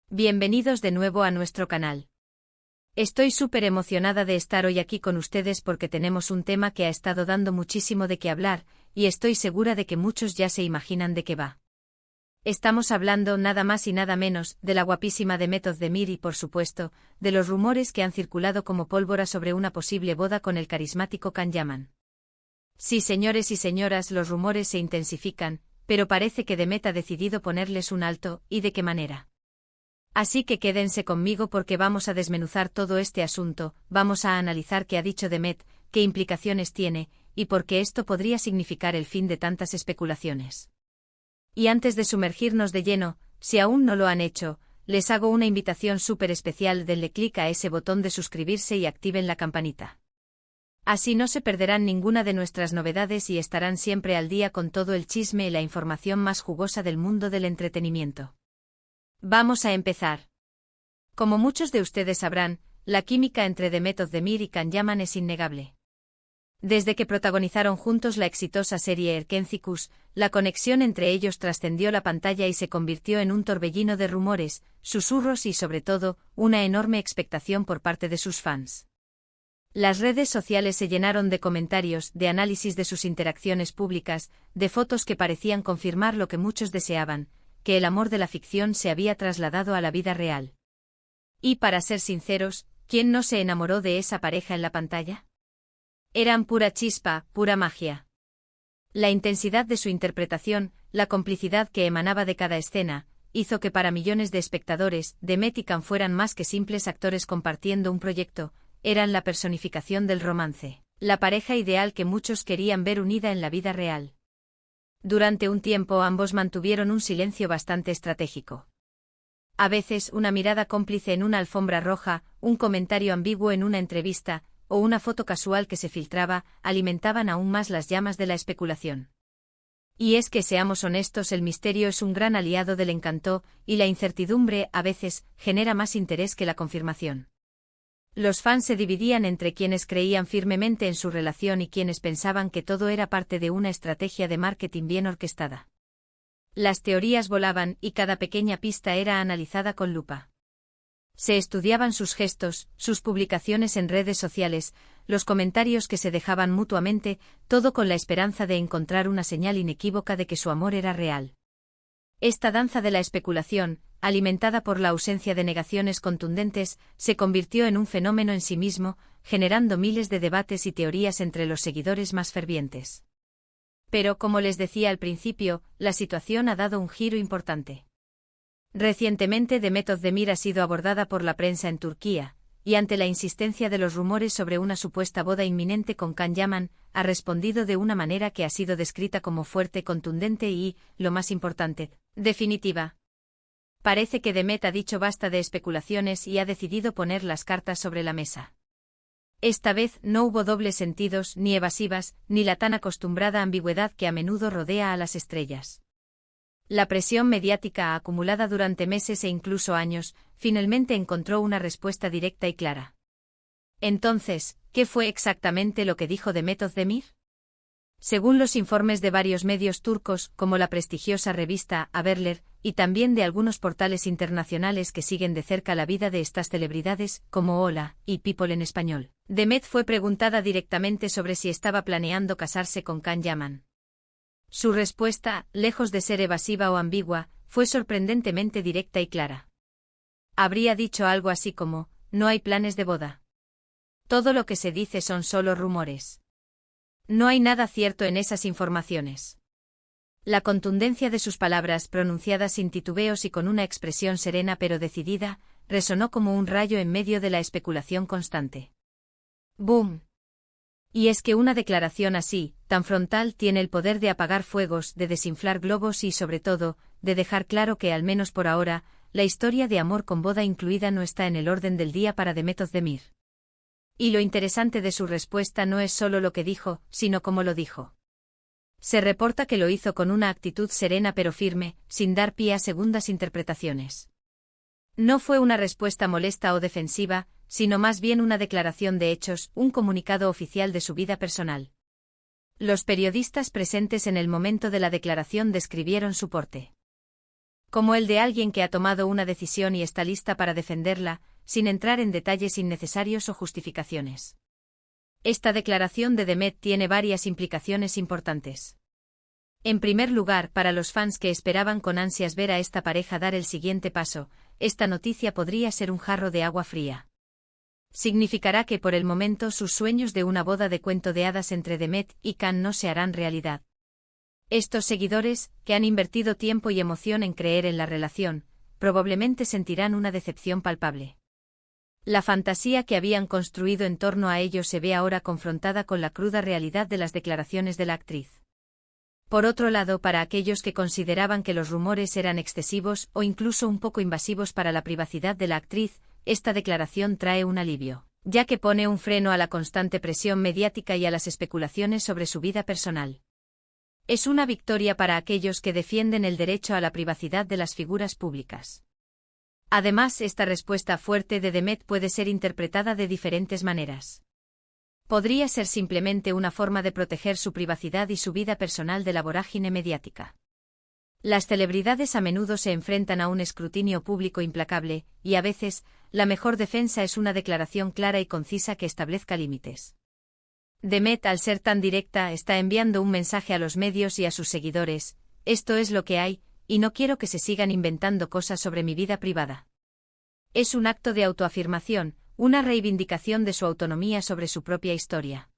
Bienvenidos de nuevo a nuestro canal. Estoy súper emocionada de estar hoy aquí con ustedes porque tenemos un tema que ha estado dando muchísimo de qué hablar, y estoy segura de que muchos ya se imaginan de qué va. Estamos hablando nada más y nada menos de la guapísima Demet Özdemir y por supuesto, de los rumores que han circulado como pólvora sobre una posible boda con el carismático Can Yaman. Sí, señores y señoras, los rumores se intensifican, pero parece que Demet ha decidido ponerles un alto, ¿y de qué manera? Así que quédense conmigo porque vamos a desmenuzar todo este asunto, vamos a analizar qué ha dicho Demet, qué implicaciones tiene, y por qué esto podría significar el fin de tantas especulaciones. Y antes de sumergirnos de lleno, si aún no lo han hecho, les hago una invitación súper especial: denle clic a ese botón de suscribirse y activen la campanita. Así no se perderán ninguna de nuestras novedades y estarán siempre al día con todo el chisme y la información más jugosa del mundo del entretenimiento. Vamos a empezar. Como muchos de ustedes sabrán, la química entre Demet Özdemir y Can Yaman es innegable. Desde que protagonizaron juntos la exitosa serie Erkencikus, la conexión entre ellos trascendió la pantalla y se convirtió en un torbellino de rumores, susurros y sobre todo, una enorme expectación por parte de sus fans. Las redes sociales se llenaron de comentarios, de análisis de sus interacciones públicas, de fotos que parecían confirmar lo que muchos deseaban: que el amor de la ficción se había trasladado a la vida real. Y para ser sinceros, ¿quién no se enamoró de esa pareja en la pantalla? Eran pura chispa, pura magia. La intensidad de su interpretación, la complicidad que emanaba de cada escena, hizo que para millones de espectadores, Demet y Can fueran más que simples actores compartiendo un proyecto, eran la personificación del romance, la pareja ideal que muchos querían ver unida en la vida real. Durante un tiempo ambos mantuvieron un silencio bastante estratégico. A veces una mirada cómplice en una alfombra roja, un comentario ambiguo en una entrevista, o una foto casual que se filtraba, alimentaban aún más las llamas de la especulación. Y es que, seamos honestos, el misterio es un gran aliado del encanto, y la incertidumbre, a veces, genera más interés que la confirmación. Los fans se dividían entre quienes creían firmemente en su relación y quienes pensaban que todo era parte de una estrategia de marketing bien orquestada. Las teorías volaban y cada pequeña pista era analizada con lupa. Se estudiaban sus gestos, sus publicaciones en redes sociales, los comentarios que se dejaban mutuamente, todo con la esperanza de encontrar una señal inequívoca de que su amor era real. Esta danza de la especulación, alimentada por la ausencia de negaciones contundentes, se convirtió en un fenómeno en sí mismo, generando miles de debates y teorías entre los seguidores más fervientes. Pero, como les decía al principio, la situación ha dado un giro importante. Recientemente Demet Özdemir ha sido abordada por la prensa en Turquía, y ante la insistencia de los rumores sobre una supuesta boda inminente con Can Yaman, ha respondido de una manera que ha sido descrita como fuerte, contundente y, lo más importante, definitiva. Parece que Demet ha dicho basta de especulaciones y ha decidido poner las cartas sobre la mesa. Esta vez no hubo dobles sentidos, ni evasivas, ni la tan acostumbrada ambigüedad que a menudo rodea a las estrellas. La presión mediática acumulada durante meses e incluso años, finalmente encontró una respuesta directa y clara. Entonces, ¿qué fue exactamente lo que dijo Demet Özdemir? Según los informes de varios medios turcos, como la prestigiosa revista Haberler, y también de algunos portales internacionales que siguen de cerca la vida de estas celebridades, como Hola y People en español, Demet fue preguntada directamente sobre si estaba planeando casarse con Can Yaman. Su respuesta, lejos de ser evasiva o ambigua, fue sorprendentemente directa y clara. Habría dicho algo así como: no hay planes de boda. Todo lo que se dice son solo rumores. No hay nada cierto en esas informaciones. La contundencia de sus palabras, pronunciadas sin titubeos y con una expresión serena pero decidida, resonó como un rayo en medio de la especulación constante. ¡Boom! Y es que una declaración así, tan frontal, tiene el poder de apagar fuegos, de desinflar globos y, sobre todo, de dejar claro que, al menos por ahora, la historia de amor con boda incluida no está en el orden del día para Demet Özdemir. Y lo interesante de su respuesta no es solo lo que dijo, sino cómo lo dijo. Se reporta que lo hizo con una actitud serena pero firme, sin dar pie a segundas interpretaciones. No fue una respuesta molesta o defensiva, sino más bien una declaración de hechos, un comunicado oficial de su vida personal. Los periodistas presentes en el momento de la declaración describieron su porte. Como el de alguien que ha tomado una decisión y está lista para defenderla, sin entrar en detalles innecesarios o justificaciones. Esta declaración de Demet tiene varias implicaciones importantes. En primer lugar, para los fans que esperaban con ansias ver a esta pareja dar el siguiente paso, esta noticia podría ser un jarro de agua fría. Significará que por el momento sus sueños de una boda de cuento de hadas entre Demet y Can no se harán realidad. Estos seguidores, que han invertido tiempo y emoción en creer en la relación, probablemente sentirán una decepción palpable. La fantasía que habían construido en torno a ellos se ve ahora confrontada con la cruda realidad de las declaraciones de la actriz. Por otro lado, para aquellos que consideraban que los rumores eran excesivos o incluso un poco invasivos para la privacidad de la actriz, esta declaración trae un alivio, ya que pone un freno a la constante presión mediática y a las especulaciones sobre su vida personal. Es una victoria para aquellos que defienden el derecho a la privacidad de las figuras públicas. Además, esta respuesta fuerte de Demet puede ser interpretada de diferentes maneras. Podría ser simplemente una forma de proteger su privacidad y su vida personal de la vorágine mediática. Las celebridades a menudo se enfrentan a un escrutinio público implacable, y a veces, la mejor defensa es una declaración clara y concisa que establezca límites. Demet, al ser tan directa, está enviando un mensaje a los medios y a sus seguidores: esto es lo que hay, y no quiero que se sigan inventando cosas sobre mi vida privada. Es un acto de autoafirmación, una reivindicación de su autonomía sobre su propia historia.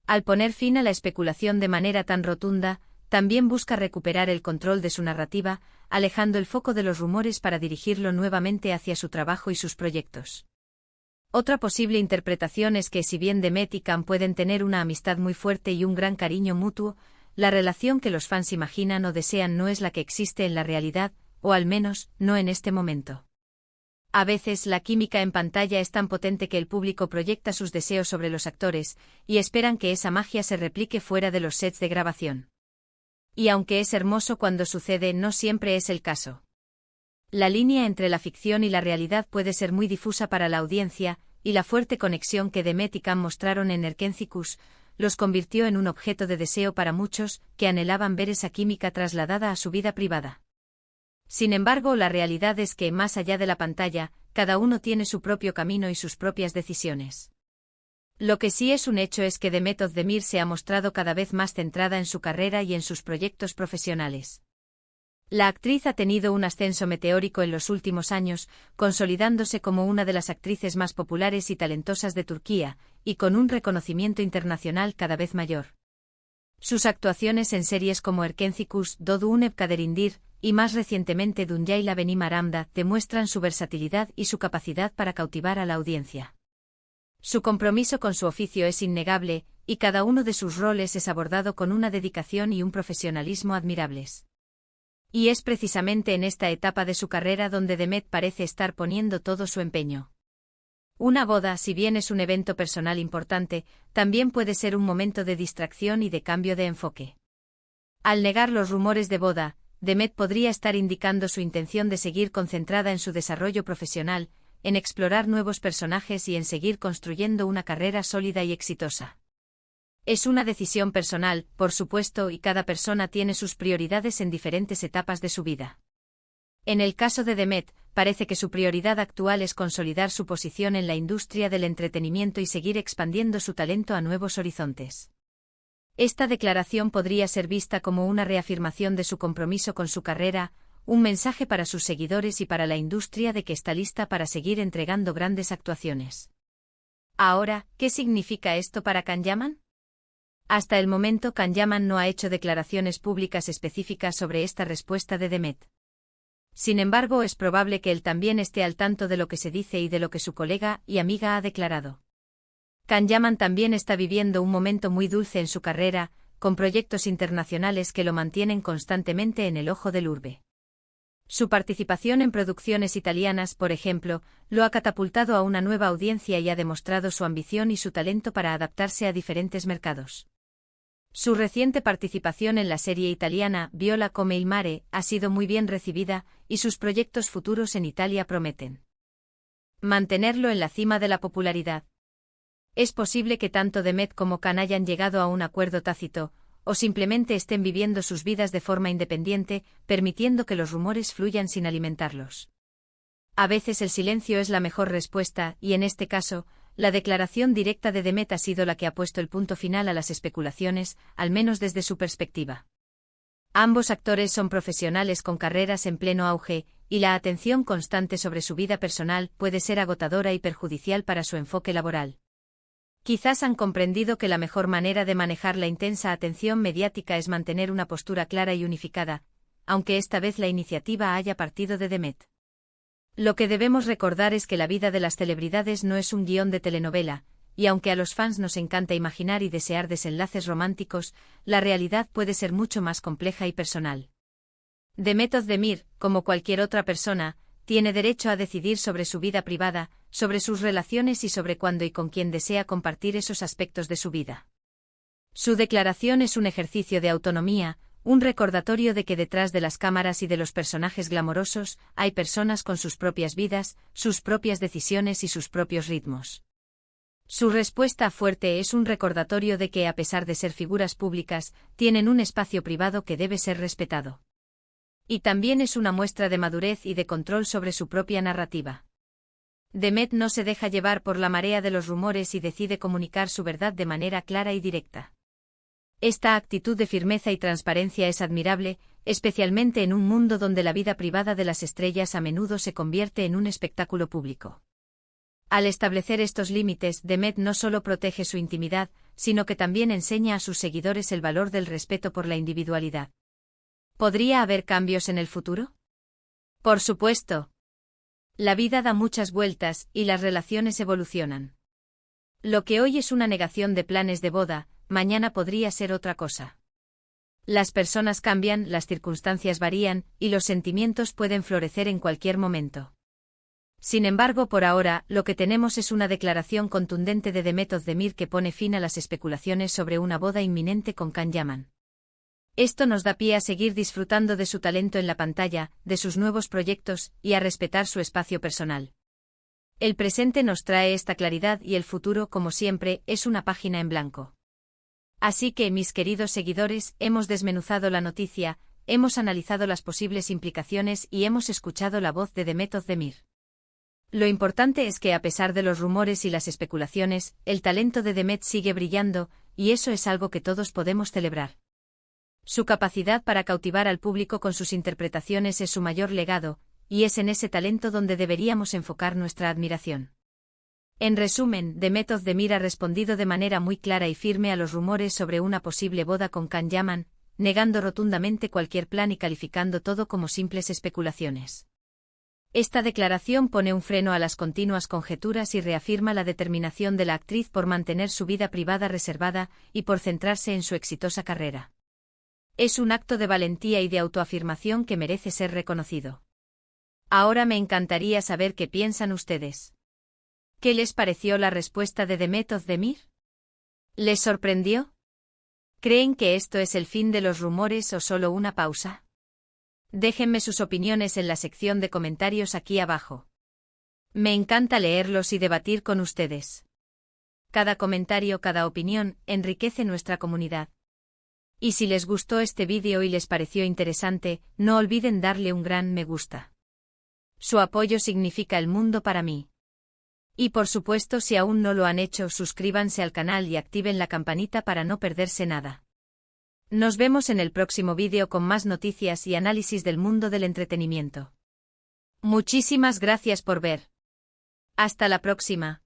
Al poner fin a la especulación de manera tan rotunda, también busca recuperar el control de su narrativa, alejando el foco de los rumores para dirigirlo nuevamente hacia su trabajo y sus proyectos. Otra posible interpretación es que si bien Demet y Can pueden tener una amistad muy fuerte y un gran cariño mutuo, la relación que los fans imaginan o desean no es la que existe en la realidad, o al menos, no en este momento. A veces la química en pantalla es tan potente que el público proyecta sus deseos sobre los actores, y esperan que esa magia se replique fuera de los sets de grabación. Y aunque es hermoso cuando sucede, no siempre es el caso. La línea entre la ficción y la realidad puede ser muy difusa para la audiencia, y la fuerte conexión que Demet y Can mostraron en Erkencikus los convirtió en un objeto de deseo para muchos, que anhelaban ver esa química trasladada a su vida privada. Sin embargo, la realidad es que, más allá de la pantalla, cada uno tiene su propio camino y sus propias decisiones. Lo que sí es un hecho es que Demet Özdemir se ha mostrado cada vez más centrada en su carrera y en sus proyectos profesionales. La actriz ha tenido un ascenso meteórico en los últimos años, consolidándose como una de las actrices más populares y talentosas de Turquía, y con un reconocimiento internacional cada vez mayor. Sus actuaciones en series como Erkencikus, Doğduğun Kaderindir, y más recientemente Dünyayla Benim Aramda demuestran su versatilidad y su capacidad para cautivar a la audiencia. Su compromiso con su oficio es innegable, y cada uno de sus roles es abordado con una dedicación y un profesionalismo admirables. Y es precisamente en esta etapa de su carrera donde Demet parece estar poniendo todo su empeño. Una boda, si bien es un evento personal importante, también puede ser un momento de distracción y de cambio de enfoque. Al negar los rumores de boda, Demet podría estar indicando su intención de seguir concentrada en su desarrollo profesional, en explorar nuevos personajes y en seguir construyendo una carrera sólida y exitosa. Es una decisión personal, por supuesto, y cada persona tiene sus prioridades en diferentes etapas de su vida. En el caso de Demet, parece que su prioridad actual es consolidar su posición en la industria del entretenimiento y seguir expandiendo su talento a nuevos horizontes. Esta declaración podría ser vista como una reafirmación de su compromiso con su carrera, un mensaje para sus seguidores y para la industria de que está lista para seguir entregando grandes actuaciones. Ahora, ¿qué significa esto para Can Yaman? Hasta el momento Can Yaman no ha hecho declaraciones públicas específicas sobre esta respuesta de Demet. Sin embargo, es probable que él también esté al tanto de lo que se dice y de lo que su colega y amiga ha declarado. Can Yaman también está viviendo un momento muy dulce en su carrera, con proyectos internacionales que lo mantienen constantemente en el ojo del urbe. Su participación en producciones italianas, por ejemplo, lo ha catapultado a una nueva audiencia y ha demostrado su ambición y su talento para adaptarse a diferentes mercados. Su reciente participación en la serie italiana Viola come il mare ha sido muy bien recibida, y sus proyectos futuros en Italia prometen mantenerlo en la cima de la popularidad. Es posible que tanto Demet como Can hayan llegado a un acuerdo tácito, o simplemente estén viviendo sus vidas de forma independiente, permitiendo que los rumores fluyan sin alimentarlos. A veces el silencio es la mejor respuesta, y en este caso, la declaración directa de Demet ha sido la que ha puesto el punto final a las especulaciones, al menos desde su perspectiva. Ambos actores son profesionales con carreras en pleno auge, y la atención constante sobre su vida personal puede ser agotadora y perjudicial para su enfoque laboral. Quizás han comprendido que la mejor manera de manejar la intensa atención mediática es mantener una postura clara y unificada, aunque esta vez la iniciativa haya partido de Demet. Lo que debemos recordar es que la vida de las celebridades no es un guión de telenovela, y aunque a los fans nos encanta imaginar y desear desenlaces románticos, la realidad puede ser mucho más compleja y personal. Demet Özdemir, como cualquier otra persona, tiene derecho a decidir sobre su vida privada, sobre sus relaciones y sobre cuándo y con quién desea compartir esos aspectos de su vida. Su declaración es un ejercicio de autonomía, un recordatorio de que detrás de las cámaras y de los personajes glamorosos hay personas con sus propias vidas, sus propias decisiones y sus propios ritmos. Su respuesta fuerte es un recordatorio de que, a pesar de ser figuras públicas, tienen un espacio privado que debe ser respetado. Y también es una muestra de madurez y de control sobre su propia narrativa. Demet no se deja llevar por la marea de los rumores y decide comunicar su verdad de manera clara y directa. Esta actitud de firmeza y transparencia es admirable, especialmente en un mundo donde la vida privada de las estrellas a menudo se convierte en un espectáculo público. Al establecer estos límites, Demet no solo protege su intimidad, sino que también enseña a sus seguidores el valor del respeto por la individualidad. ¿Podría haber cambios en el futuro? Por supuesto. La vida da muchas vueltas y las relaciones evolucionan. Lo que hoy es una negación de planes de boda, mañana podría ser otra cosa. Las personas cambian, las circunstancias varían, y los sentimientos pueden florecer en cualquier momento. Sin embargo, por ahora, lo que tenemos es una declaración contundente de Demet Özdemir que pone fin a las especulaciones sobre una boda inminente con Can Yaman. Esto nos da pie a seguir disfrutando de su talento en la pantalla, de sus nuevos proyectos, y a respetar su espacio personal. El presente nos trae esta claridad y el futuro, como siempre, es una página en blanco. Así que, mis queridos seguidores, hemos desmenuzado la noticia, hemos analizado las posibles implicaciones y hemos escuchado la voz de Demet Özdemir. Lo importante es que, a pesar de los rumores y las especulaciones, el talento de Demet sigue brillando, y eso es algo que todos podemos celebrar. Su capacidad para cautivar al público con sus interpretaciones es su mayor legado, y es en ese talento donde deberíamos enfocar nuestra admiración. En resumen, Demet Özdemir ha respondido de manera muy clara y firme a los rumores sobre una posible boda con Can Yaman, negando rotundamente cualquier plan y calificando todo como simples especulaciones. Esta declaración pone un freno a las continuas conjeturas y reafirma la determinación de la actriz por mantener su vida privada reservada y por centrarse en su exitosa carrera. Es un acto de valentía y de autoafirmación que merece ser reconocido. Ahora me encantaría saber qué piensan ustedes. ¿Qué les pareció la respuesta de Demet Özdemir? ¿Les sorprendió? ¿Creen que esto es el fin de los rumores o solo una pausa? Déjenme sus opiniones en la sección de comentarios aquí abajo. Me encanta leerlos y debatir con ustedes. Cada comentario, cada opinión, enriquece nuestra comunidad. Y si les gustó este vídeo y les pareció interesante, no olviden darle un gran me gusta. Su apoyo significa el mundo para mí. Y por supuesto, si aún no lo han hecho, suscríbanse al canal y activen la campanita para no perderse nada. Nos vemos en el próximo vídeo con más noticias y análisis del mundo del entretenimiento. Muchísimas gracias por ver. Hasta la próxima.